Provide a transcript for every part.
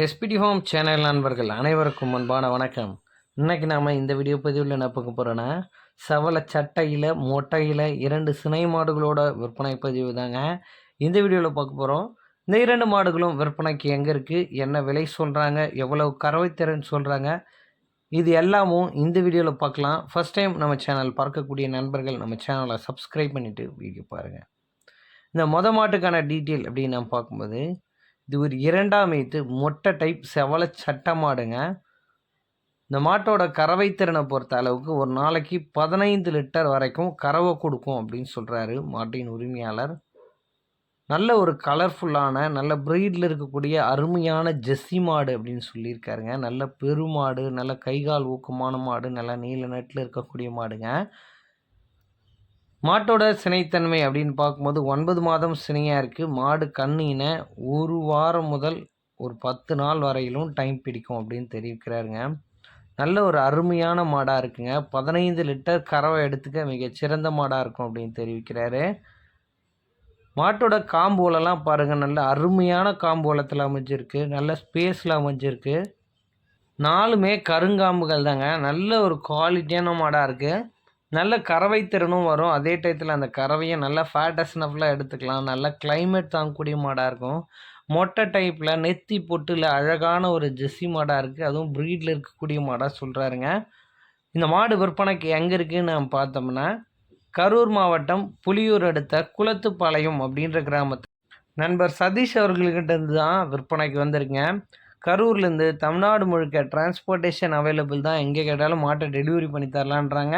SPD home channel நண்பர்கள் அனைவருக்கும் அன்பான வணக்கம். இன்றைக்கி நாம் இந்த வீடியோ பதிவில் என்ன பார்க்க போகிறோன்னா, சவலை சட்டையில் மொட்டையில் 2 சினை மாடுகளோட விற்பனை பதிவு தாங்க இந்த வீடியோவில் பார்க்க போகிறோம். இந்த 2 மாடுகளும் விற்பனைக்கு எங்கே இருக்குது, என்ன விலை சொல்கிறாங்க, எவ்வளவு கறவைத்திறன் சொல்கிறாங்க, இது எல்லாமும் இந்த வீடியோவில் பார்க்கலாம். ஃபஸ்ட் டைம் நம்ம சேனல் பார்க்கக்கூடிய நண்பர்கள் நம்ம சேனலை சப்ஸ்கிரைப் பண்ணிவிட்டு வீடியோ பாருங்கள். இந்த மாட்டுக்கான டீட்டெயில் அப்படின்னு நம்ம பார்க்கும்போது, இது ஒரு 2ஆம் ஈத்து மொட்டை டைப் செவலை சட்டை மாடுங்க. இந்த மாட்டோட கறவை திறனை பொறுத்த அளவுக்கு ஒரு நாளைக்கு 15 லிட்டர் வரைக்கும் கறவை கொடுக்கும் அப்படின்னு சொல்கிறாரு மாட்டின் உரிமையாளர். நல்ல ஒரு கலர்ஃபுல்லான நல்ல ப்ரீடில் இருக்கக்கூடிய அருமையான ஜெஸ்ஸி மாடு அப்படின்னு சொல்லியிருக்காருங்க. நல்ல பெருமாடு, நல்ல கைகால் ஊக்கமான மாடு, நல்ல நீல நட்டில் இருக்கக்கூடிய மாடுங்க. மாட்டோட சினைத்தன்மை அப்படின்னு பார்க்கும்போது 9 மாதம் சினையாக இருக்குது. மாடு கண்ணின ஒரு வாரம் முதல் ஒரு 10 நாள் வரையிலும் டைம் பிடிக்கும் அப்படின்னு தெரிவிக்கிறாருங்க. நல்ல ஒரு அருமையான மாடாக இருக்குங்க. 15 லிட்டர் கறவை எடுத்துக்க மிகச்சிறந்த மாடாக இருக்கும் அப்படின்னு தெரிவிக்கிறாரு. மாட்டோட காம்போலெல்லாம் பாருங்கள், நல்ல அருமையான காம்போலத்தில் அமைஞ்சிருக்கு, நல்ல ஸ்பேஸில் அமைஞ்சிருக்கு. 4மே கருங்காம்புகள் தாங்க. நல்ல ஒரு குவாலிட்டியான மாடாக இருக்குது. நல்ல கறவை திறனும் வரும். அதே டயத்தில் அந்த கறவையை நல்லா ஃபேட்டஸ்னஃபில் எடுத்துக்கலாம். நல்ல கிளைமேட் தாங்கக்கூடிய மாடாக இருக்கும். மொட்டை டைப்பில் நெத்தி பொட்டில் அழகான ஒரு ஜெஸ்ஸி மாடாக இருக்குது. அதுவும் ப்ரீடில் இருக்கக்கூடிய மாடாக சொல்கிறாருங்க. இந்த மாடு விற்பனைக்கு எங்கே இருக்குதுன்னு நம்ம பார்த்தோம்னா, கரூர் மாவட்டம் புலியூர் அடுத்த குளத்துப்பாளையம் அப்படின்ற கிராமத்தில் நண்பர் சதீஷ் அவர்கள்கிட்ட இருந்து தான் விற்பனைக்கு வந்திருங்க. கரூர்லேருந்து தமிழ்நாடு முழுக்க டிரான்ஸ்போர்ட்டேஷன் அவைலபிள் தான். எங்கே கேட்டாலும் மாட்டை டெலிவரி பண்ணி தரலான்றாங்க.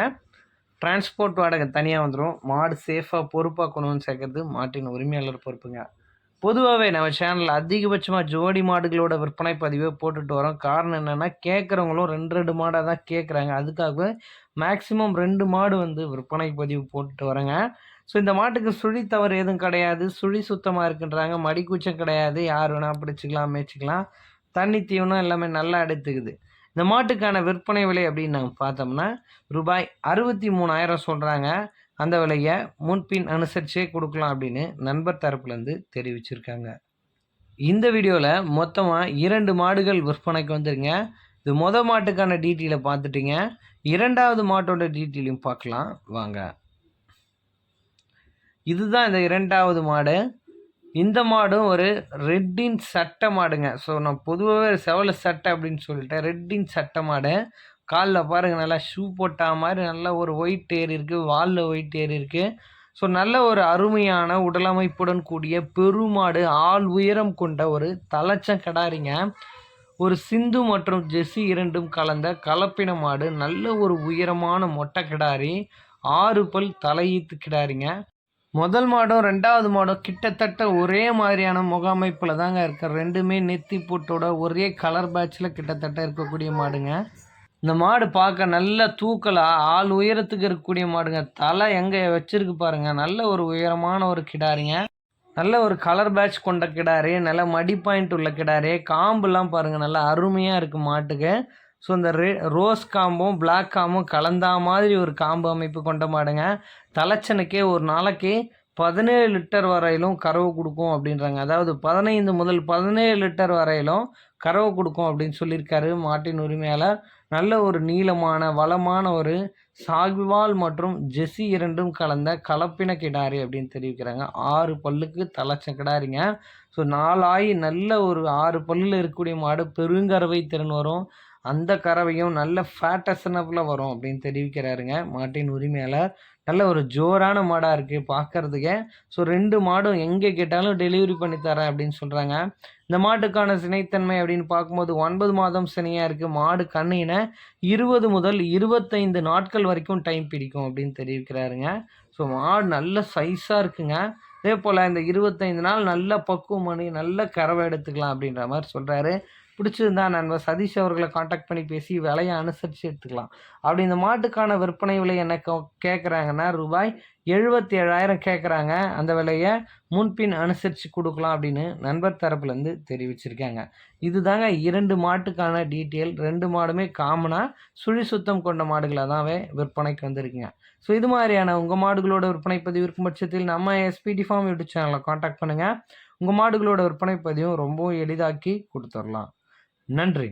டிரான்ஸ்போர்ட் வாடகை தனியாக வந்துடும். மாடு சேஃபாக பொறுப்பாக கொண்டு வந்து சேர்க்கறது மாட்டின் உரிமையாளர் பொறுப்புங்க. பொதுவாகவே நம்ம சேனலில் அதிகபட்சமாக ஜோடி மாடுகளோட விற்பனை பதிவை போட்டுட்டு வரோம். காரணம் என்னென்னா, கேட்குறவங்களும் 2 மாடாக தான் கேட்குறாங்க. அதுக்காகவே மேக்ஸிமம் 2 மாடு வந்து விற்பனை பதிவு போட்டுட்டு வரேங்க. ஸோ இந்த மாட்டுக்கு சுழி தவறு எதுவும் கிடையாது. சுழி சுத்தமாக இருக்குன்றாங்க. மடிக்கூச்சம் கிடையாது. யார் வேணால் பிடிச்சிக்கலாம், மேய்ச்சிக்கலாம். தண்ணி தீவனம் எல்லாமே நல்லா எடுத்துக்குது. இந்த மாட்டுக்கான விற்பனை விலை அப்படின்னு நாங்கள் பார்த்தோம்னா ரூபாய் 63,000 சொல்கிறாங்க. அந்த விலையை முன்பின் அனுசரிச்சே கொடுக்கலாம் அப்படின்னு நண்பர் தரப்புலேருந்து தெரிவிச்சிருக்காங்க. இந்த வீடியோவில் மொத்தமாக 2 மாடுகள் விற்பனைக்கு வந்துருங்க. இது மாட்டுக்கான டீட்டெயிலை பார்த்துட்டிங்க. 2வது மாட்டோட டீட்டெயிலையும் பார்க்கலாம் வாங்க. இதுதான் இந்த 2வது மாடு. இந்த மாடும் ஒரு ரெட்டின் சட்டை மாடுங்க. ஸோ நான் பொதுவாகவே செவலை சட்டை அப்படின்னு சொல்லிட்டேன். ரெட்டின் சட்டை மாடு. காலில் பாருங்கள், நல்லா ஷூ போட்டா மாதிரி நல்ல ஒரு ஒயிட் ஏர் இருக்குது, வாலில் ஒயிட் ஏர் இருக்குது. ஸோ நல்ல ஒரு அருமையான உடலமைப்புடன் கூடிய பெருமாடு, ஆள் உயரம் கொண்ட ஒரு தலைச்சம் கிடாரிங்க. ஒரு சிந்து மற்றும் ஜெஸ்ஸி 2ம் கலந்த கலப்பின மாடு. நல்ல ஒரு உயரமான மொட்டை கிடாரி, 6 பல் தலையீத்து கிடாரிங்க. முதல் மாடும் 2வது மாடும் கிட்டத்தட்ட ஒரே மாதிரியான முகமைப்பில் தாங்க இருக்கு. 2மே நெத்தி போட்டோட ஒரே கலர் பேட்சில் கிட்டத்தட்ட இருக்கக்கூடிய மாடுங்க. இந்த மாடு பார்க்க நல்ல தூக்கலாக ஆள் உயரத்துக்கு இருக்கக்கூடிய மாடுங்க. தலை எங்கே வச்சிருக்கு பாருங்கள். நல்ல ஒரு உயரமான ஒரு கிடாரிங்க. நல்ல ஒரு கலர் பேட்ச் கொண்ட கிடாரி, நல்ல மடி பாயிண்ட் உள்ள கிடாரி. காம்புலாம் பாருங்கள், நல்லா அருமையாக இருக்குது மாட்டுக்கு. ஸோ இந்த ரோஸ் காம்பும் பிளாக் காம்பும் கலந்தா மாதிரி ஒரு காம்பு அமைப்பு கொண்ட மாடுங்க. தலைச்சனுக்கே ஒரு நாளைக்கு 17 லிட்டர் வரையிலும் கறவை கொடுக்கும் அப்படின்றாங்க. அதாவது 15 முதல் 17 லிட்டர் வரையிலும் கறவை கொடுக்கும் அப்படின்னு சொல்லியிருக்காரு மாட்டின் உரிமையாளர். நல்ல ஒரு நீளமான வளமான ஒரு சாகிவால் மற்றும் ஜெஸ்ஸி 2ம் கலந்த கலப்பின கிடாரி அப்படின்னு தெரிவிக்கிறாங்க. 6 பல்லுக்கு தலைச்ச கிடாரிங்க. ஸோ 4 ஆகி நல்ல ஒரு 6 பல்லில் இருக்கக்கூடிய மாடு பெருங்கறவை திறன் வரும். அந்த கறவையும் நல்ல ஃபேட்டஸ்னப்பில் வரும் அப்படின்னு தெரிவிக்கிறாருங்க மாட்டின் உரிமையாளர். நல்ல ஒரு ஜோரான மாடாக இருக்குது பார்க்குறதுக்கே. ஸோ 2 மாடும் எங்கே கேட்டாலும் டெலிவரி பண்ணி தரேன் அப்படின்னு சொல்கிறாங்க. இந்த மாட்டுக்கான சினைத்தன்மை அப்படின்னு பார்க்கும்போது 9 மாதம் சினையாக இருக்குது. மாடு கண்ணின 20 முதல் 25 நாட்கள் வரைக்கும் டைம் பிடிக்கும் அப்படின்னு தெரிவிக்கிறாருங்க. ஸோ மாடு நல்ல சைஸாக இருக்குங்க. அதே போல் இந்த 25 நாள் நல்ல பக்குவம் பண்ணி நல்ல கறவை எடுத்துக்கலாம் அப்படின்ற மாதிரி சொல்கிறாரு. பிடிச்சிருந்தா நண்பர் சதீஷ் அவர்களை காண்டாக்ட் பண்ணி பேசி விலையை அனுசரித்து எடுத்துக்கலாம். அப்படி இந்த மாட்டுக்கான விற்பனை விலை என்ன கேட்குறாங்கன்னா ரூபாய் 77,000 கேட்குறாங்க. அந்த விலையை முன்பின் அனுசரித்து கொடுக்கலாம் அப்படின்னு நண்பர் தரப்புலேருந்து தெரிவிச்சிருக்காங்க. இதுதாங்க 2 மாட்டுக்கான டீட்டெயில். 2 மாடுமே காமனாக சுழி சுத்தம் கொண்ட மாடுகளாக தான் விற்பனைக்கு வந்திருக்குங்க. ஸோ இது மாதிரியான உங்கள் மாடுகளோட விற்பனை பதிவு இருக்கும் பட்சத்தில் நம்ம எஸ்பிடி ஃபார்ம் யூடியூப் சேனலை காண்டாக்ட் பண்ணுங்கள். உங்கள் மாடுகளோட விற்பனை பதிவும் ரொம்பவும் எளிதாக்கி கொடுத்துடலாம். நன்றி.